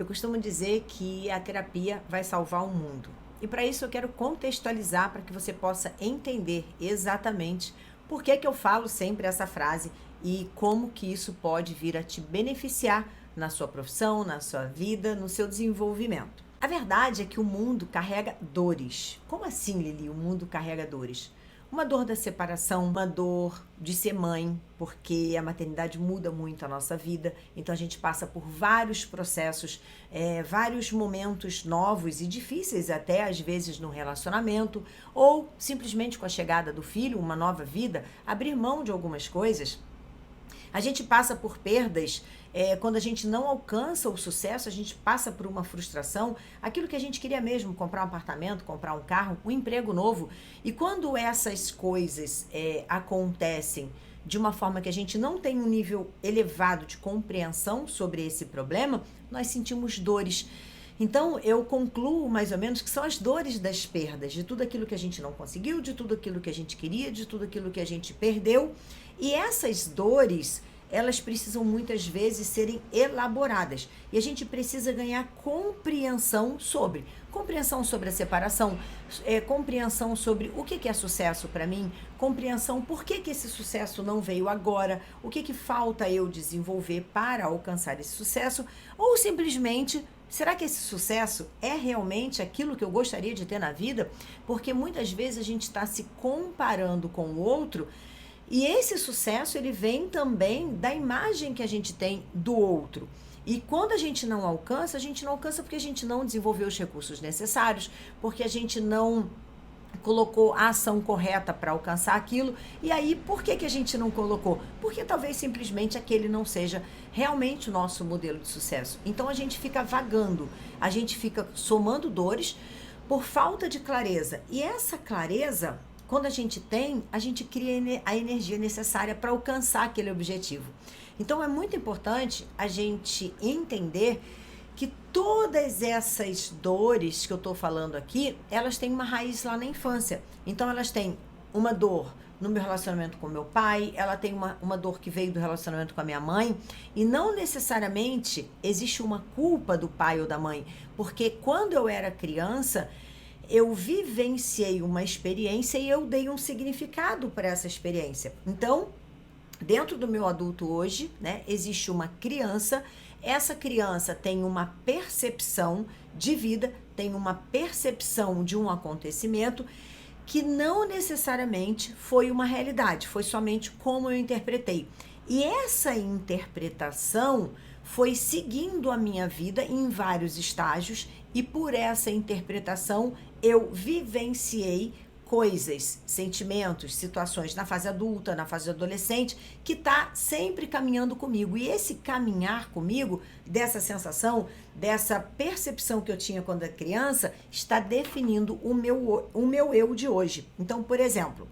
Eu costumo dizer que a terapia vai salvar o mundo. E para isso eu quero contextualizar para que você possa entender exatamente por que eu falo sempre essa frase e como que isso pode vir a te beneficiar na sua profissão, na sua vida, no seu desenvolvimento. A verdade é que o mundo carrega dores. Como assim, Lili? O mundo carrega dores? Uma dor da separação, uma dor de ser mãe, porque a maternidade muda muito a nossa vida, então a gente passa por vários processos, vários momentos novos e difíceis até às vezes no relacionamento, ou simplesmente com a chegada do filho, uma nova vida, abrir mão de algumas coisas. A gente passa por perdas, quando a gente não alcança o sucesso, a gente passa por uma frustração, aquilo que a gente queria mesmo, comprar um apartamento, comprar um carro, um emprego novo. E quando essas coisas acontecem de uma forma que a gente não tem um nível elevado de compreensão sobre esse problema, nós sentimos dores. Então, eu concluo mais ou menos que são as dores das perdas, de tudo aquilo que a gente não conseguiu, de tudo aquilo que a gente queria, de tudo aquilo que a gente perdeu. E essas dores, elas precisam muitas vezes serem elaboradas. E a gente precisa ganhar compreensão sobre a separação, compreensão sobre o que é sucesso para mim, compreensão por que esse sucesso não veio agora, o que falta eu desenvolver para alcançar esse sucesso, ou simplesmente, será que esse sucesso é realmente aquilo que eu gostaria de ter na vida? Porque muitas vezes a gente está se comparando com o outro e esse sucesso ele vem também da imagem que a gente tem do outro. E quando a gente não alcança porque a gente não desenvolveu os recursos necessários, porque a gente não colocou a ação correta para alcançar aquilo. E aí, por que a gente não colocou? Porque talvez simplesmente aquele não seja realmente o nosso modelo de sucesso. Então a gente fica vagando, a gente fica somando dores por falta de clareza. E essa clareza, quando a gente cria a energia necessária para alcançar aquele objetivo. Então é muito importante a gente entender que todas essas dores que eu estou falando aqui, elas têm uma raiz lá na infância. Então elas têm uma dor no meu relacionamento com meu pai, ela tem uma dor que veio do relacionamento com a minha mãe, e não necessariamente existe uma culpa do pai ou da mãe, porque quando eu era criança, eu vivenciei uma experiência e eu dei um significado para essa experiência. Então, dentro do meu adulto hoje, né, existe uma criança. Essa criança tem uma percepção de vida, tem uma percepção de um acontecimento que não necessariamente foi uma realidade, foi somente como eu interpretei. E essa interpretação foi seguindo a minha vida em vários estágios e por essa interpretação eu vivenciei coisas, sentimentos, situações na fase adulta, na fase adolescente, que está sempre caminhando comigo. E esse caminhar comigo, dessa sensação, dessa percepção que eu tinha quando era criança, está definindo o meu eu de hoje. Então, por exemplo,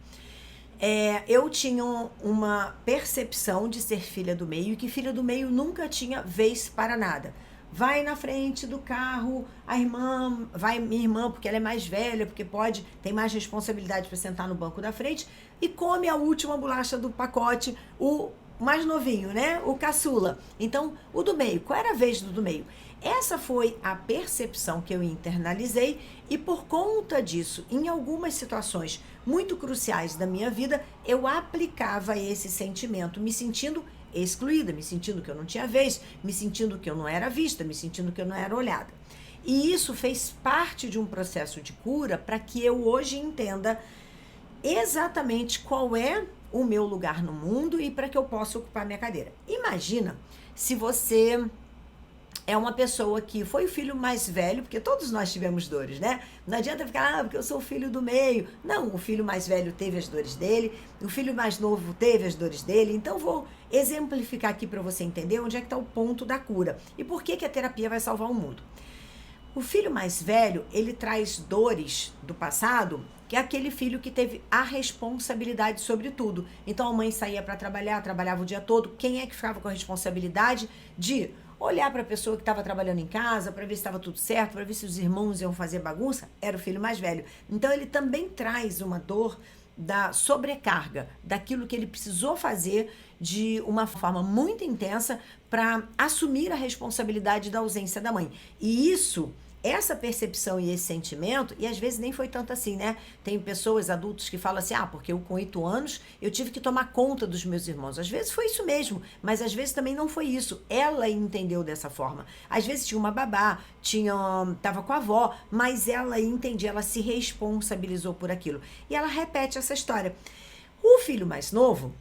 eu tinha uma percepção de ser filha do meio e que filha do meio nunca tinha vez para nada. Vai na frente do carro, minha irmã, porque ela é mais velha, porque tem mais responsabilidade para sentar no banco da frente, e come a última bolacha do pacote, o mais novinho, né? O caçula. Então, o do meio, qual era a vez do meio? Essa foi a percepção que eu internalizei e por conta disso, em algumas situações muito cruciais da minha vida, eu aplicava esse sentimento, me sentindo excluída, me sentindo que eu não tinha vez, me sentindo que eu não era vista, me sentindo que eu não era olhada. E isso fez parte de um processo de cura para que eu hoje entenda exatamente qual é o meu lugar no mundo e para que eu possa ocupar minha cadeira. Imagina se você é uma pessoa que foi o filho mais velho, porque todos nós tivemos dores, né? Não adianta ficar, porque eu sou o filho do meio. Não, o filho mais velho teve as dores dele, o filho mais novo teve as dores dele. Então, vou exemplificar aqui para você entender onde é que está o ponto da cura e por que a terapia vai salvar o mundo. O filho mais velho, ele traz dores do passado, que é aquele filho que teve a responsabilidade sobre tudo. Então, a mãe saía para trabalhar, trabalhava o dia todo. Quem é que ficava com a responsabilidade de olhar para a pessoa que estava trabalhando em casa, para ver se estava tudo certo, para ver se os irmãos iam fazer bagunça? Era o filho mais velho. Então, ele também traz uma dor da sobrecarga, daquilo que ele precisou fazer de uma forma muito intensa para assumir a responsabilidade da ausência da mãe. E isso, essa percepção e esse sentimento, e às vezes nem foi tanto assim, né? Tem pessoas, adultos, que falam assim, porque eu com 8 anos, eu tive que tomar conta dos meus irmãos. Às vezes foi isso mesmo, mas às vezes também não foi isso. Ela entendeu dessa forma. Às vezes tinha uma babá, tava com a avó, mas ela entendia, ela se responsabilizou por aquilo. E ela repete essa história. O filho mais novo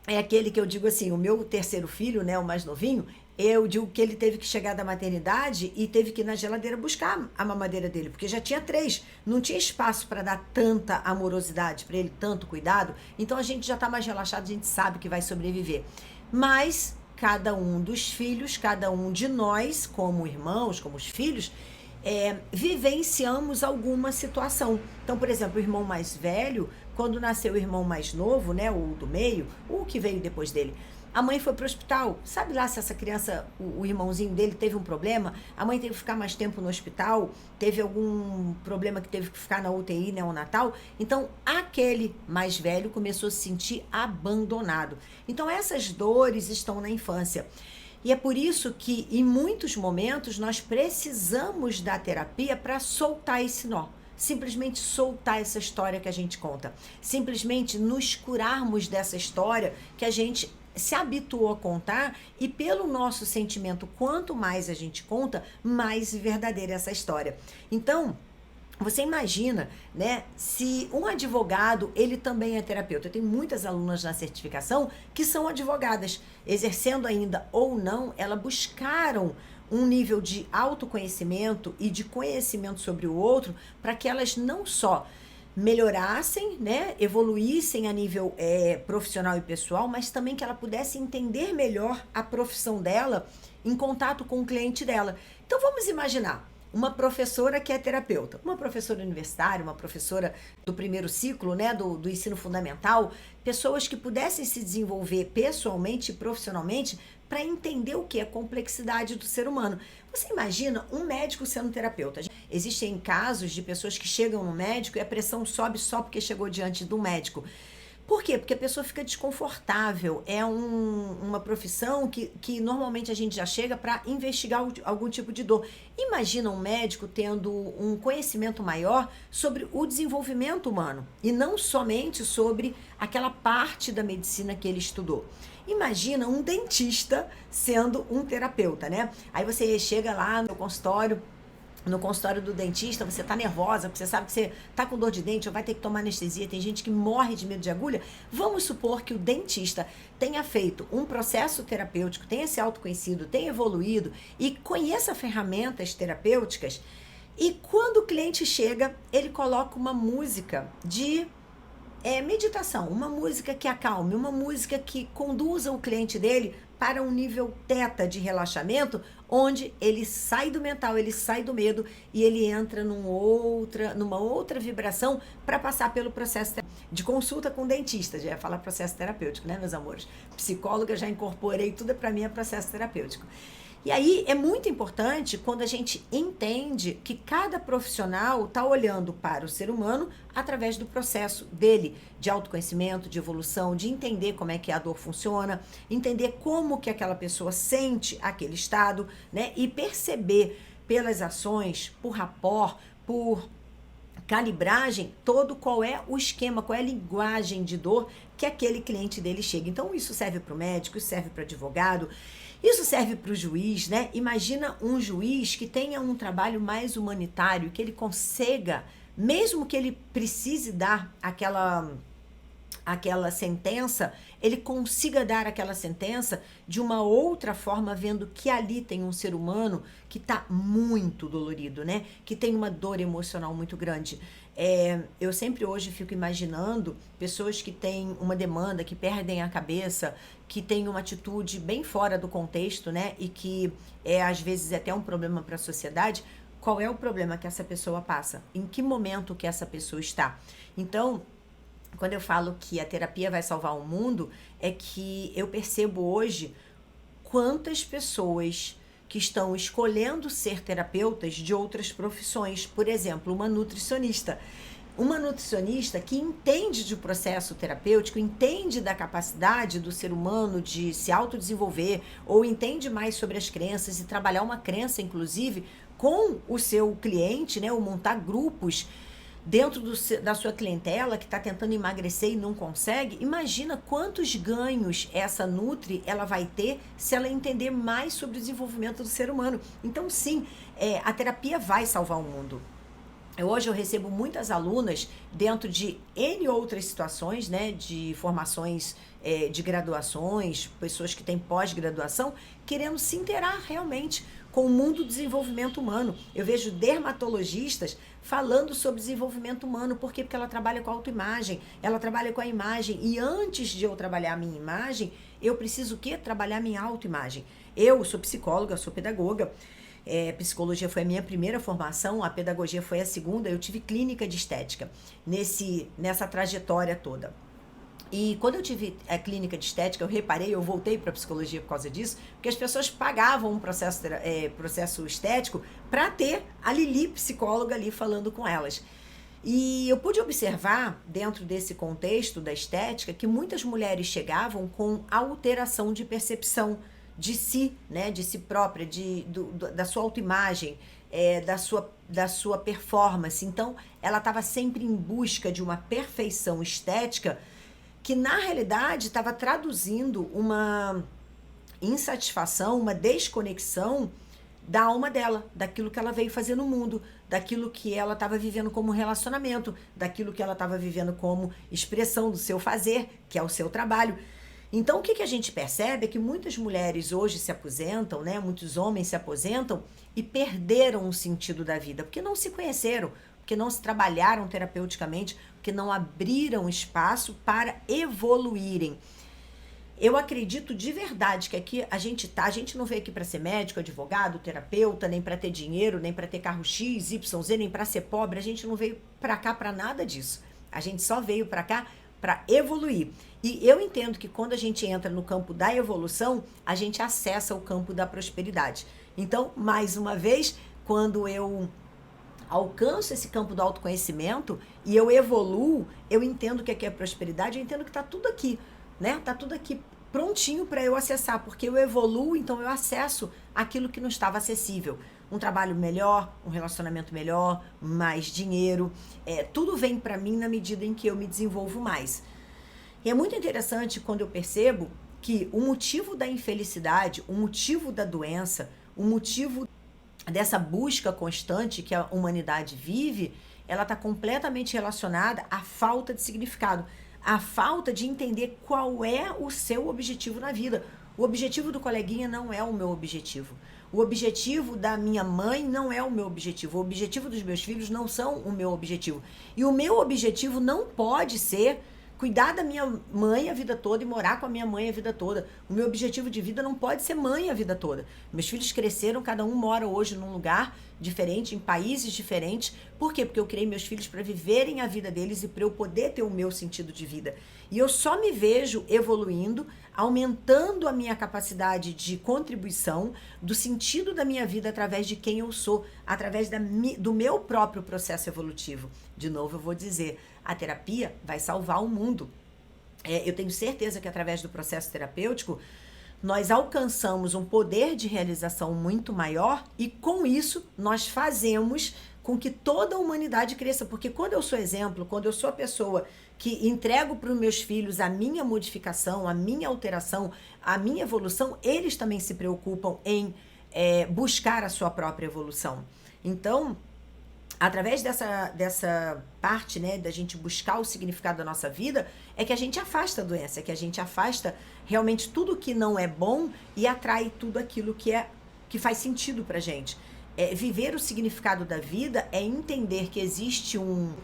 é aquele que eu digo assim, o meu terceiro filho, né, o mais novinho, eu digo que ele teve que chegar da maternidade e teve que ir na geladeira buscar a mamadeira dele, porque já tinha 3, não tinha espaço para dar tanta amorosidade para ele, tanto cuidado, então a gente já está mais relaxado, a gente sabe que vai sobreviver. Mas cada um dos filhos, cada um de nós, como irmãos, como os filhos, vivenciamos alguma situação. Então, por exemplo, o irmão mais velho, quando nasceu o irmão mais novo, né, o do meio, o que veio depois dele, a mãe foi para o hospital. Sabe lá se essa criança, o irmãozinho dele teve um problema, a mãe teve que ficar mais tempo no hospital, teve algum problema que teve que ficar na UTI neonatal. Então, aquele mais velho começou a se sentir abandonado. Então, essas dores estão na infância. E é por isso que, em muitos momentos, nós precisamos da terapia para soltar esse nó. Simplesmente soltar essa história que a gente conta. Simplesmente nos curarmos dessa história que a gente se habituou a contar, e pelo nosso sentimento, quanto mais a gente conta, mais verdadeira é essa história. Então, você imagina, né, se um advogado, ele também é terapeuta. Eu tenho muitas alunas na certificação que são advogadas, exercendo ainda ou não, elas buscaram um nível de autoconhecimento e de conhecimento sobre o outro, para que elas não só melhorassem, né, evoluíssem a nível profissional e pessoal, mas também que ela pudesse entender melhor a profissão dela em contato com o cliente dela. Então vamos imaginar uma professora que é terapeuta, uma professora universitária, uma professora do primeiro ciclo, né, do ensino fundamental, pessoas que pudessem se desenvolver pessoalmente e profissionalmente para entender o que é a complexidade do ser humano. Você imagina um médico sendo terapeuta? Existem casos de pessoas que chegam no médico e a pressão sobe só porque chegou diante do médico. Por quê? Porque a pessoa fica desconfortável. É uma profissão que normalmente a gente já chega para investigar algum tipo de dor. Imagina um médico tendo um conhecimento maior sobre o desenvolvimento humano e não somente sobre aquela parte da medicina que ele estudou. Imagina um dentista sendo um terapeuta, né? Aí você chega lá no consultório do dentista, você tá nervosa, porque você sabe que você tá com dor de dente ou vai ter que tomar anestesia, tem gente que morre de medo de agulha. Vamos supor que o dentista tenha feito um processo terapêutico, tenha se autoconhecido, tenha evoluído e conheça ferramentas terapêuticas, e quando o cliente chega, ele coloca uma música de meditação, uma música que acalme, uma música que conduza o cliente dele para um nível teta de relaxamento, onde ele sai do mental, ele sai do medo e ele entra numa outra vibração para passar pelo processo de consulta com o dentista. Já ia falar processo terapêutico, né, meus amores? Psicóloga, já incorporei, tudo para mim é processo terapêutico. E aí é muito importante quando a gente entende que cada profissional está olhando para o ser humano através do processo dele, de autoconhecimento, de evolução, de entender como é que a dor funciona, entender como que aquela pessoa sente aquele estado, né? E perceber pelas ações, por rapport, por calibragem, todo qual é o esquema, qual é a linguagem de dor que aquele cliente dele chega. Então isso serve para o médico, isso serve para o advogado, isso serve para o juiz, né? Imagina um juiz que tenha um trabalho mais humanitário, que ele consiga, mesmo que ele precise dar aquela sentença, ele consiga dar aquela sentença de uma outra forma, vendo que ali tem um ser humano que está muito dolorido, né? Que tem uma dor emocional muito grande. Eu sempre hoje fico imaginando pessoas que têm uma demanda, que perdem a cabeça, que têm uma atitude bem fora do contexto, né? E que às vezes é até um problema para a sociedade. Qual é o problema que essa pessoa passa? Em que momento que essa pessoa está? Então, quando eu falo que a terapia vai salvar o mundo, é que eu percebo hoje quantas pessoas que estão escolhendo ser terapeutas de outras profissões. Por exemplo, uma nutricionista. Uma nutricionista que entende de processo terapêutico, entende da capacidade do ser humano de se autodesenvolver, ou entende mais sobre as crenças e trabalhar uma crença, inclusive, com o seu cliente, né? Ou montar grupos dentro da sua clientela que está tentando emagrecer e não consegue. Imagina quantos ganhos essa Nutri ela vai ter se ela entender mais sobre o desenvolvimento do ser humano. Então, sim, a terapia vai salvar o mundo. Hoje eu recebo muitas alunas dentro de N outras situações, né, de formações de graduações, pessoas que têm pós-graduação, querendo se inteirar realmente com o mundo do desenvolvimento humano. Eu vejo dermatologistas falando sobre desenvolvimento humano. Por quê? Porque ela trabalha com autoimagem, ela trabalha com a imagem, e antes de eu trabalhar a minha imagem, eu preciso o quê? Trabalhar a minha autoimagem. Eu sou psicóloga, sou pedagoga, psicologia foi a minha primeira formação, a pedagogia foi a segunda, eu tive clínica de estética nessa trajetória toda. E quando eu tive a clínica de estética, eu reparei, eu voltei para a psicologia por causa disso, porque as pessoas pagavam um processo estético para ter a Lili, psicóloga, ali falando com elas. E eu pude observar, dentro desse contexto da estética, que muitas mulheres chegavam com alteração de percepção de si, né, de si própria, da sua autoimagem, da sua performance. Então, ela estava sempre em busca de uma perfeição estética que, na realidade, estava traduzindo uma insatisfação, uma desconexão da alma dela, daquilo que ela veio fazer no mundo, daquilo que ela estava vivendo como relacionamento, daquilo que ela estava vivendo como expressão do seu fazer, que é o seu trabalho. Então, o que a gente percebe é que muitas mulheres hoje se aposentam, né? Muitos homens se aposentam e perderam o sentido da vida, porque não se conheceram, porque não se trabalharam terapeuticamente, porque não abriram espaço para evoluírem. Eu acredito de verdade que aqui a gente não veio aqui para ser médico, advogado, terapeuta, nem para ter dinheiro, nem para ter carro X, Y, Z, nem para ser pobre. A gente não veio para cá para nada disso. A gente só veio para cá para evoluir. E eu entendo que quando a gente entra no campo da evolução, a gente acessa o campo da prosperidade. Então, mais uma vez, quando eu alcanço esse campo do autoconhecimento e eu evoluo, eu entendo que aqui é prosperidade, eu entendo que está tudo aqui, né? Tá tudo aqui prontinho para eu acessar, porque eu evoluo, então eu acesso aquilo que não estava acessível. Um trabalho melhor, um relacionamento melhor, mais dinheiro, tudo vem para mim na medida em que eu me desenvolvo mais. E é muito interessante quando eu percebo que o motivo da infelicidade, o motivo da doença, o motivo dessa busca constante que a humanidade vive, ela está completamente relacionada à falta de significado, à falta de entender qual é o seu objetivo na vida. O objetivo do coleguinha não é o meu objetivo. O objetivo da minha mãe não é o meu objetivo. O objetivo dos meus filhos não são o meu objetivo. E o meu objetivo não pode ser cuidar da minha mãe a vida toda e morar com a minha mãe a vida toda. O meu objetivo de vida não pode ser mãe a vida toda. Meus filhos cresceram, cada um mora hoje num lugar diferente, em países diferentes. Por quê? Porque eu criei meus filhos para viverem a vida deles e para eu poder ter o meu sentido de vida. E eu só me vejo evoluindo, aumentando a minha capacidade de contribuição, do sentido da minha vida através de quem eu sou, através do meu próprio processo evolutivo. De novo, eu vou dizer, a terapia vai salvar o mundo. Eu tenho certeza que através do processo terapêutico, nós alcançamos um poder de realização muito maior e com isso nós fazemos com que toda a humanidade cresça. Porque quando eu sou exemplo, quando eu sou a pessoa que entrego para os meus filhos a minha modificação, a minha alteração, a minha evolução, eles também se preocupam em buscar a sua própria evolução. Então, através dessa parte, né, da gente buscar o significado da nossa vida, é que a gente afasta a doença, é que a gente afasta realmente tudo que não é bom e atrai tudo aquilo que faz sentido pra gente. Viver o significado da vida é entender que existe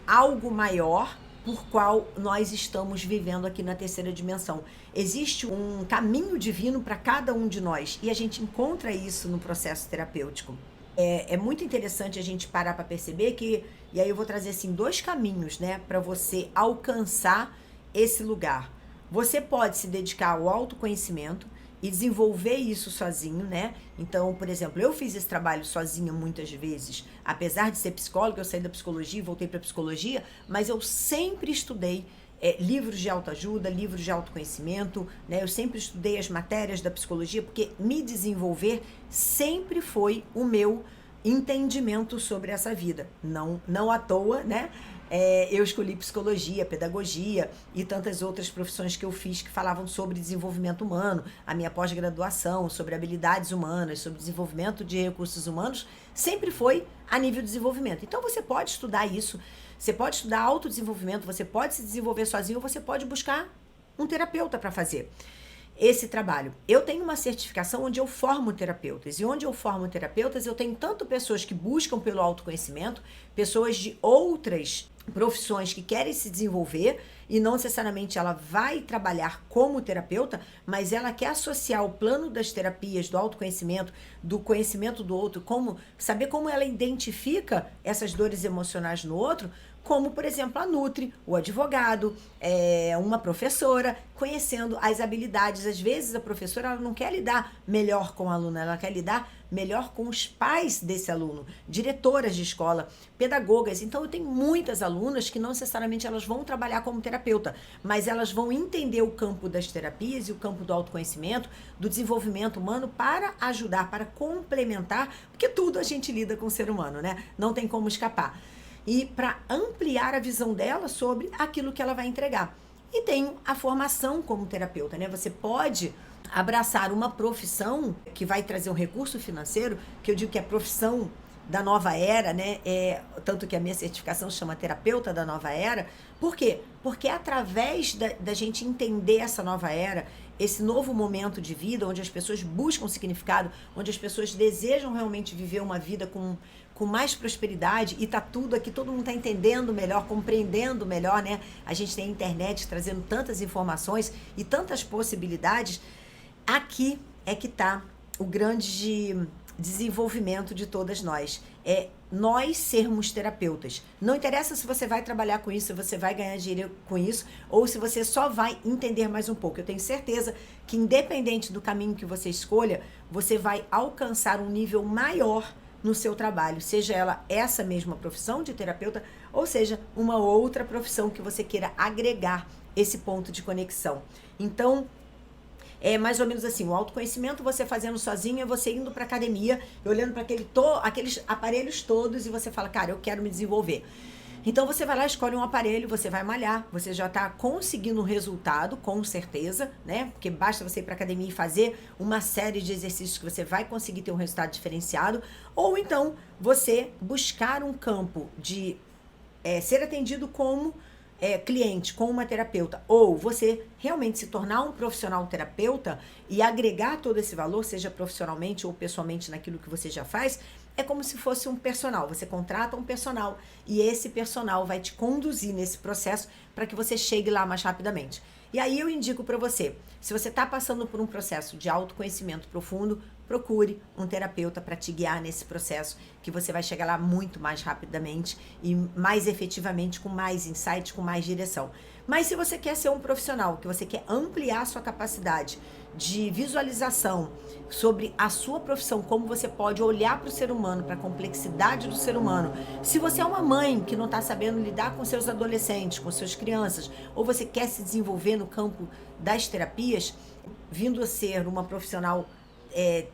algo maior por qual nós estamos vivendo aqui na terceira dimensão. Existe um caminho divino para cada um de nós e a gente encontra isso no processo terapêutico. É muito interessante a gente parar para perceber que, e aí eu vou trazer assim 2 caminhos, né, para você alcançar esse lugar. Você pode se dedicar ao autoconhecimento, e desenvolver isso sozinho, né? Então, por exemplo, eu fiz esse trabalho sozinha muitas vezes, apesar de ser psicóloga, eu saí da psicologia e voltei para psicologia, mas eu sempre estudei livros de autoajuda, livros de autoconhecimento, né? Eu sempre estudei as matérias da psicologia, porque me desenvolver sempre foi o meu entendimento sobre essa vida. Não à toa, né? Eu escolhi psicologia, pedagogia e tantas outras profissões que eu fiz que falavam sobre desenvolvimento humano, a minha pós-graduação, sobre habilidades humanas, sobre desenvolvimento de recursos humanos, sempre foi a nível de desenvolvimento. Então você pode estudar isso, você pode estudar autodesenvolvimento, você pode se desenvolver sozinho, ou você pode buscar um terapeuta para fazer esse trabalho. Eu tenho uma certificação onde eu formo terapeutas, e onde eu formo terapeutas eu tenho tanto pessoas que buscam pelo autoconhecimento, pessoas de outras profissões que querem se desenvolver e não necessariamente ela vai trabalhar como terapeuta, mas ela quer associar o plano das terapias, do autoconhecimento, do conhecimento do outro, saber como ela identifica essas dores emocionais no outro, como, por exemplo, a Nutri, o advogado, uma professora, conhecendo as habilidades. Às vezes a professora ela não quer lidar melhor com o aluno, ela quer lidar melhor com os pais desse aluno, diretoras de escola, pedagogas. Então eu tenho muitas alunas que não necessariamente elas vão trabalhar como terapeuta, mas elas vão entender o campo das terapias e o campo do autoconhecimento, do desenvolvimento humano para ajudar, para complementar, porque tudo a gente lida com o ser humano, né? Não tem como escapar. E para ampliar a visão dela sobre aquilo que ela vai entregar. E tem a formação como terapeuta, né? Você pode abraçar uma profissão que vai trazer um recurso financeiro, que eu digo que é a profissão da nova era, né? Tanto que a minha certificação chama terapeuta da nova era. Por quê? Porque através da gente entender essa nova era, esse novo momento de vida, onde as pessoas buscam significado, onde as pessoas desejam realmente viver uma vida com mais prosperidade, e tá tudo aqui, todo mundo tá entendendo melhor, compreendendo melhor, né? A gente tem a internet trazendo tantas informações e tantas possibilidades. Aqui é que tá o grande desenvolvimento de todas nós. É nós sermos terapeutas. Não interessa se você vai trabalhar com isso, se você vai ganhar dinheiro com isso, ou se você só vai entender mais um pouco. Eu tenho certeza que, independente do caminho que você escolha, você vai alcançar um nível maior no seu trabalho, seja ela essa mesma profissão de terapeuta, ou seja, uma outra profissão que você queira agregar esse ponto de conexão. Então, é mais ou menos assim, o autoconhecimento você fazendo sozinho, é você indo para academia, olhando para aqueles aparelhos todos e você fala, cara, eu quero me desenvolver. Então você vai lá, escolhe um aparelho, você vai malhar, você já está conseguindo um resultado, com certeza, né? Porque basta você ir para academia e fazer uma série de exercícios que você vai conseguir ter um resultado diferenciado, ou então você buscar um campo de ser atendido como cliente, com uma terapeuta, ou você realmente se tornar um profissional terapeuta e agregar todo esse valor, seja profissionalmente ou pessoalmente naquilo que você já faz. É como se fosse um personal, você contrata um personal e esse personal vai te conduzir nesse processo para que você chegue lá mais rapidamente. E aí eu indico para você, se você está passando por um processo de autoconhecimento profundo, procure um terapeuta para te guiar nesse processo, que você vai chegar lá muito mais rapidamente e mais efetivamente, com mais insight, com mais direção. Mas se você quer ser um profissional, que você quer ampliar a sua capacidade de visualização sobre a sua profissão, como você pode olhar para o ser humano, para a complexidade do ser humano. Se você é uma mãe que não está sabendo lidar com seus adolescentes, com suas crianças, ou você quer se desenvolver no campo das terapias, vindo a ser uma profissional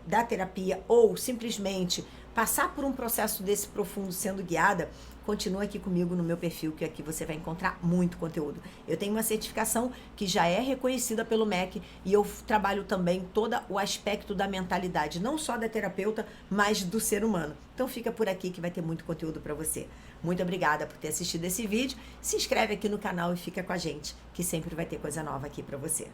da terapia, ou simplesmente passar por um processo desse profundo sendo guiada, continua aqui comigo no meu perfil, que aqui você vai encontrar muito conteúdo. Eu tenho uma certificação que já é reconhecida pelo MEC e eu trabalho também todo o aspecto da mentalidade, não só da terapeuta, mas do ser humano. Então fica por aqui que vai ter muito conteúdo para você. Muito obrigada por ter assistido esse vídeo. Se inscreve aqui no canal e fica com a gente, que sempre vai ter coisa nova aqui para você.